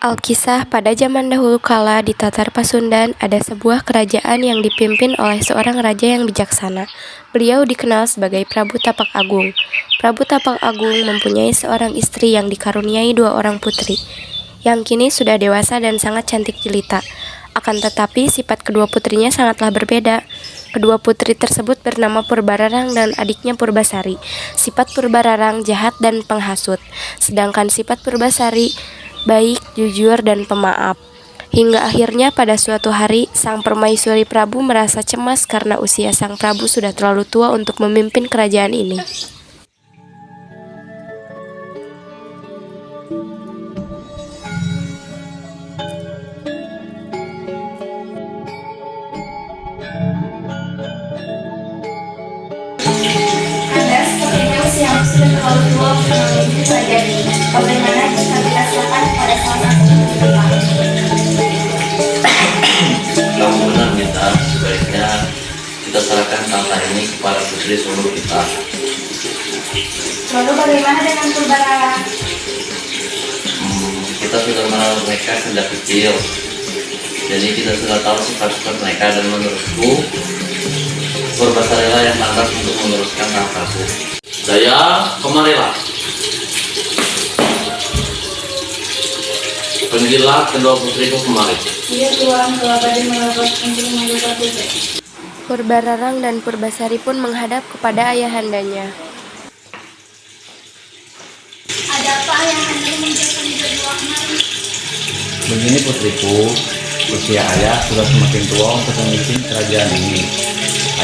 Alkisah pada zaman dahulu kala di Tatar Pasundan ada sebuah kerajaan yang dipimpin oleh seorang raja yang bijaksana. Beliau dikenal sebagai Prabu Tapak Agung. Prabu Tapak Agung mempunyai seorang istri yang dikaruniai 2 orang putri, yang kini sudah dewasa dan sangat cantik jelita. Akan tetapi sifat kedua putrinya sangatlah berbeda. Kedua putri tersebut bernama Purbararang dan adiknya Purbasari. Sifat Purbararang jahat dan penghasut, sedangkan sifat Purbasari baik, jujur, dan pemaaf. Hingga akhirnya pada suatu hari, sang permaisuri Prabu merasa cemas karena usia sang Prabu sudah terlalu tua untuk memimpin kerajaan ini. Anda sepertinya usiamu sudah terlalu tua untuk memimpin kerajaan ini. Bagaimana jika kita serahkan kepada salah satu putri kita? Kamu benar Mita, sebaiknya kita serahkan tahta ini kepada putri sulung kita. Lalu bagaimana dengan Purbararang? Kita sudah mengenal mereka sejak kecil, jadi kita sudah tahu sifat-sifat mereka, dan menurutku Purbasarilah yang pantas untuk meneruskan tahtaku. Daya, kemarilah. Panggillah kedua putriku kemari. Iya Tuan, kalau tadi melakukan untuk memanggil putri. Purbararang dan Purbasari pun menghadap kepada ayahandanya. Ada apa yang Anda menunjukkan di berdua kemarin? Begini putriku, usia ayah sudah semakin tua untuk memimpin kerajaan ini.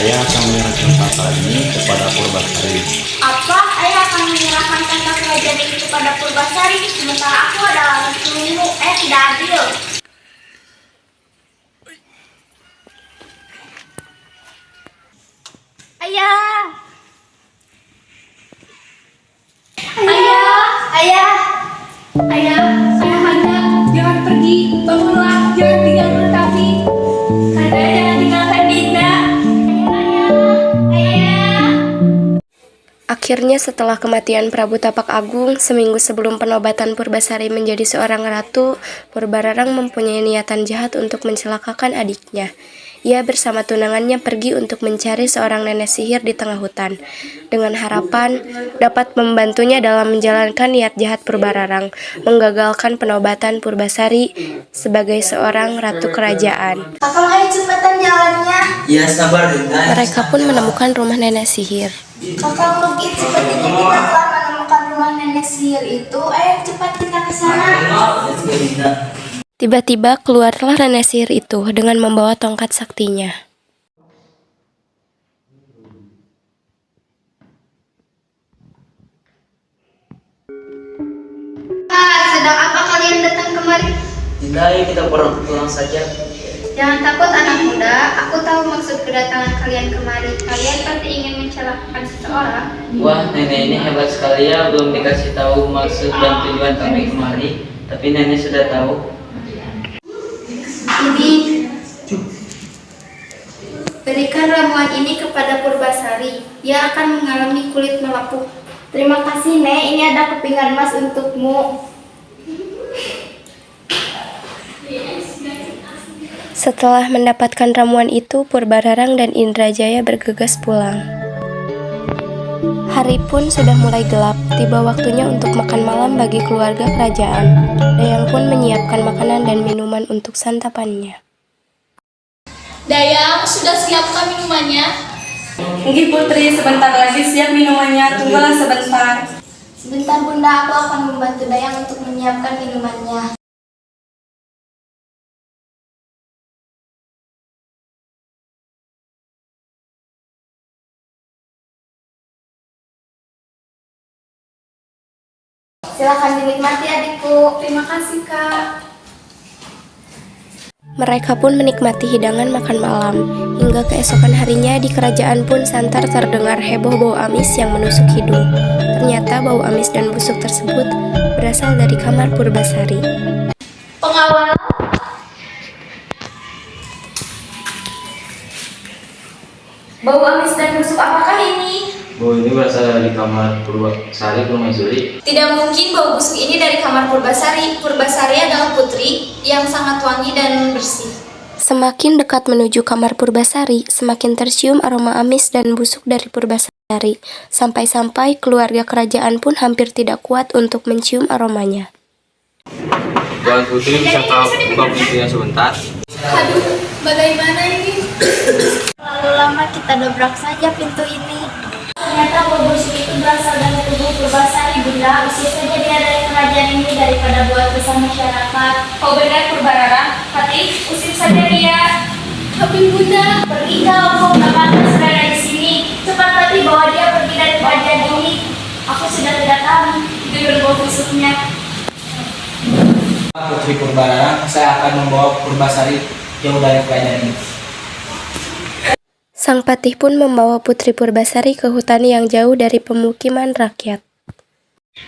Ayah akan menyerahkan tahta ini kepada Purbasari. Apa? Ayah akan menyerahkan tahta kerajaan ini kepada Purbasari, sementara aku adalah anak sulungmu. Tidak adil. Ayah! Ayah! Ayah! Ayah! Ayahanda, jangan pergi. Bangunlah, jangan tinggalkan kami. Kanda, jangan tinggalkan Dinda. Ayah! Ayah! Akhirnya setelah kematian Prabu Tapak Agung, seminggu sebelum penobatan Purbasari menjadi seorang ratu, Purbararang mempunyai niatan jahat untuk mencelakakan adiknya. Ia bersama tunangannya pergi untuk mencari seorang nenek sihir di tengah hutan, dengan harapan dapat membantunya dalam menjalankan niat jahat Purbararang, menggagalkan penobatan Purbasari sebagai seorang ratu kerajaan. Kakang, ayo cepatan jalannya. Ya sabar Dinda. Mereka pun menemukan rumah nenek sihir. Kakang Lugit, sepertinya kita telah menemukan rumah nenek sihir itu. Ayo cepat kita ke sana. Tiba-tiba keluarlah nenek sihir itu dengan membawa tongkat saktinya. Sedang apa kalian datang kemari? Dinda, ayo kita pulang saja. Jangan takut anak muda, aku tahu maksud kedatangan kalian kemari. Kalian pasti ingin mencelakakan seseorang. Wah, nenek ini hebat sekali ya, belum dikasih tahu maksud dan tujuan kami kemari, tapi nenek sudah tahu. Ini berikan ramuan ini kepada Purbasari. Dia akan mengalami kulit melepuh. Terima kasih, Nek. Ini ada kepingan emas untukmu. Setelah mendapatkan ramuan itu, Purbararang dan Indrajaya bergegas pulang. Hari pun sudah mulai gelap, tiba waktunya untuk makan malam bagi keluarga kerajaan. Dayang pun menyiapkan makanan dan minuman untuk santapannya. Dayang, sudah siapkah minumannya? Nggih Putri, sebentar lagi siap minumannya, tunggulah sebentar. Sebentar Bunda, aku akan membantu Dayang untuk menyiapkan minumannya. Silakan dinikmati adikku. Terima kasih Kak. Mereka pun menikmati hidangan makan malam. Hingga keesokan harinya di kerajaan pun santar terdengar heboh bau amis yang menusuk hidung. Ternyata bau amis dan busuk tersebut berasal dari kamar Purbasari. Pengawal, bau amis dan busuk apakah ini? Bau ini berasal dari kamar Purbasari Permaisuri. Tidak mungkin bau busuk ini dari kamar Purbasari. Purbasari adalah putri yang sangat wangi dan bersih. Semakin dekat menuju kamar Purbasari, semakin tercium aroma amis dan busuk dari Purbasari. Sampai-sampai keluarga kerajaan pun hampir tidak kuat untuk mencium aromanya. Tuan Putri, bisa buka pintunya sebentar? Aduh, bagaimana ini? Terlalu lama kita dobrak saja pintu ini. Ternyata bau busuk itu berasal dari tubuh Purbasari, Bunda. Usir saja dia dari kerajaan ini daripada buat resah masyarakat. Kau benar Purbararang, Patih, usir saja dia. Tapi Bunda, Pergi kau tak pantas berada di sini. Cepat Patih bawa dia pergi dari kerajaan ini. Aku sudah tidak tahan dengan bau busuknya. Putri Purbararang, saya akan membawa Purbasari jauh dari kerajaan ini. Sang Patih pun membawa Putri Purbasari ke hutan yang jauh dari pemukiman rakyat.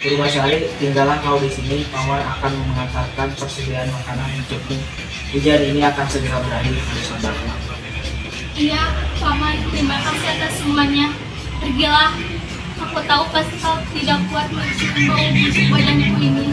Purbasari, tinggallah kau di sini. Paman akan mengantarkan persediaan makanan untukmu. Hujan ini akan segera berakhir pada saudaraku. iya, Paman, terima kasih atas semuanya. Pergilah. Aku tahu pasti kau tidak kuat mencium bau busuk badanku ini.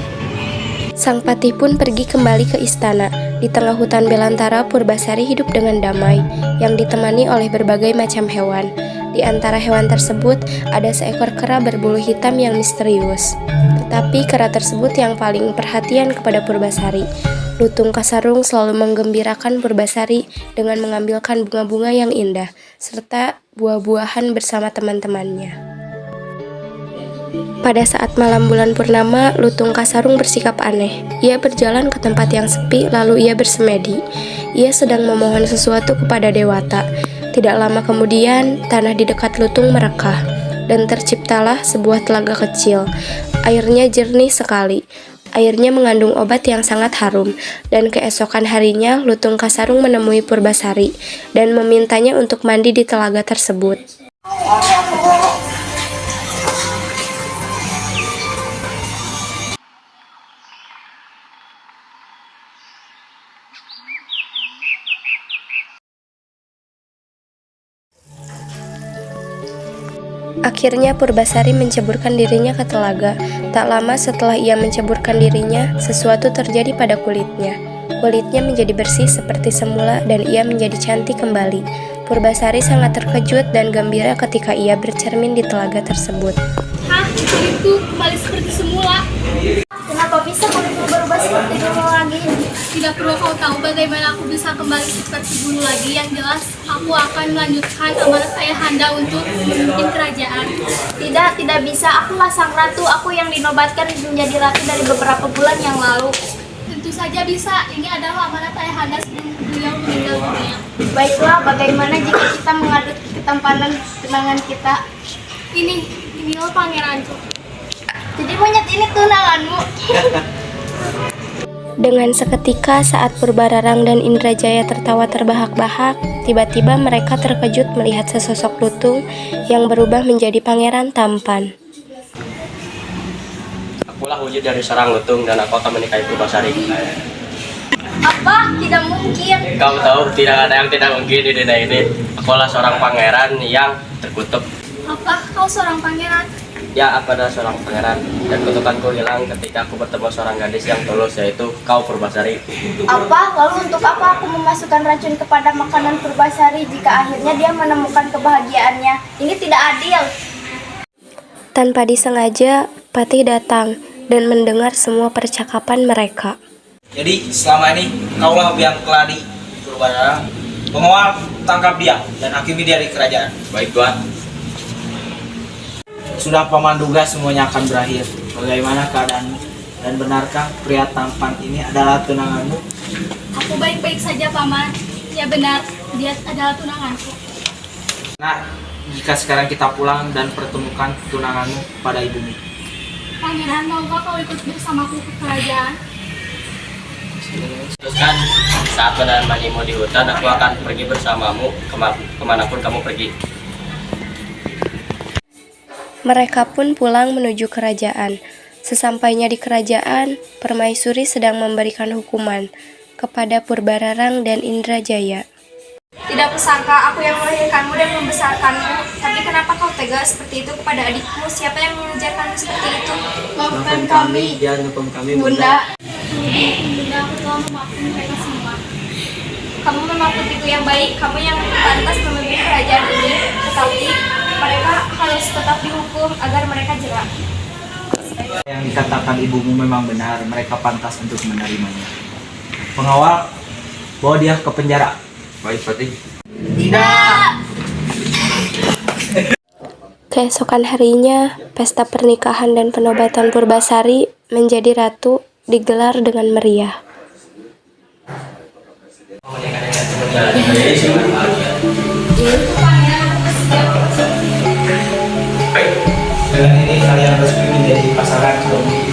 Sang Patih pun pergi kembali ke istana. Di tengah hutan belantara, Purbasari hidup dengan damai, yang ditemani oleh berbagai macam hewan. Di antara hewan tersebut, ada seekor kera berbulu hitam yang misterius. Tetapi kera tersebut yang paling perhatian kepada Purbasari. Lutung Kasarung selalu menggembirakan Purbasari dengan mengambilkan bunga-bunga yang indah, serta buah-buahan bersama teman-temannya. Pada saat malam bulan purnama, Lutung Kasarung bersikap aneh. Ia berjalan ke tempat yang sepi, lalu ia bersemedi. Ia sedang memohon sesuatu kepada Dewata. Tidak lama kemudian, tanah di dekat Lutung merekah, dan terciptalah sebuah telaga kecil. Airnya jernih sekali. Airnya mengandung obat yang sangat harum, dan keesokan harinya Lutung Kasarung menemui Purbasari dan memintanya untuk mandi di telaga tersebut. Akhirnya Purbasari menceburkan dirinya ke telaga. Tak lama setelah ia menceburkan dirinya, sesuatu terjadi pada kulitnya. Kulitnya menjadi bersih seperti semula dan ia menjadi cantik kembali. Purbasari sangat terkejut dan gembira ketika ia bercermin di telaga tersebut. Hah, kulitku kembali seperti semula. Kenapa bisa kulitmu berubah seperti dulu lagi? Tidak perlu kau tahu bagaimana aku bisa kembali seperti dulu lagi. Yang jelas, aku akan melanjutkan amanat ayahanda untuk memimpin kerajaan. Tidak bisa. Akulah sang ratu. Aku yang dinobatkan menjadi ratu dari beberapa bulan yang lalu. Tentu saja bisa. Ini adalah amanat ayahanda sebelum beliau meninggal dunia. Baiklah, bagaimana jika kita mengadu ketampanan tunangan kita? Inilah pangeranku. Jadi monyet ini tunanganmu? Dengan seketika saat Purbararang dan Indrajaya tertawa terbahak-bahak, tiba-tiba mereka terkejut melihat sesosok lutung yang berubah menjadi pangeran tampan. Akulah wujud dari seorang lutung dan aku akan menikahi Purbasari. Apa? Tidak mungkin. Kau tahu tidak ada yang tidak mungkin di dunia ini. Akulah seorang pangeran yang terkutuk. Apa? Kau seorang pangeran? Ya, aku adalah seorang pangeran dan kutukanku hilang ketika aku bertemu seorang gadis yang tulus, yaitu kau Purbasari. Apa? Lalu untuk apa aku memasukkan racun kepada makanan Purbasari jika akhirnya dia menemukan kebahagiaannya? Ini tidak adil. Tanpa disengaja, Patih datang dan mendengar semua percakapan mereka. Jadi selama ini kaulah biang keladi Purbararang. Pengawal, tangkap dia dan hakimi dia di kerajaan. Baik, Tuan. Sudah paman duga semuanya akan berakhir. Bagaimana keadaanmu? Dan benarkah pria tampan ini adalah tunanganmu? Aku baik-baik saja, Paman. Ya benar, dia adalah tunanganku. Nah, jika sekarang kita pulang dan pertemukan tunanganmu pada ibumu. Pangeran, maukah kau ikut bersamaku ke kerajaan? Teruskan. Saat menemanimu di hutan, aku akan pergi bersamamu kemanapun kamu pergi. Mereka pun pulang menuju kerajaan. Sesampainya di kerajaan, Permaisuri sedang memberikan hukuman kepada Purbararang dan Indrajaya. Tidak kusangka aku yang melahirkanmu dan membesarkanmu, tapi kenapa kau tega seperti itu kepada adikku? Siapa yang mengajarkanmu seperti itu? Maafkan kami, jangan hukum kami, Bunda. Bunda, aku telah memaafkan mereka semua. Kamu memang putriku yang baik, kamu yang pantas memimpin kerajaan ini, tetapi mereka harus tetap dihukum agar mereka jera. Yang dikatakan ibumu memang benar, mereka pantas untuk menerimanya. Pengawal, bawa dia ke penjara. Baik, Fatih. Tidak! Keesokan harinya, pesta pernikahan dan penobatan Purbasari menjadi ratu digelar dengan meriah. Dengan ini kalian resmi menjadi pasangan suami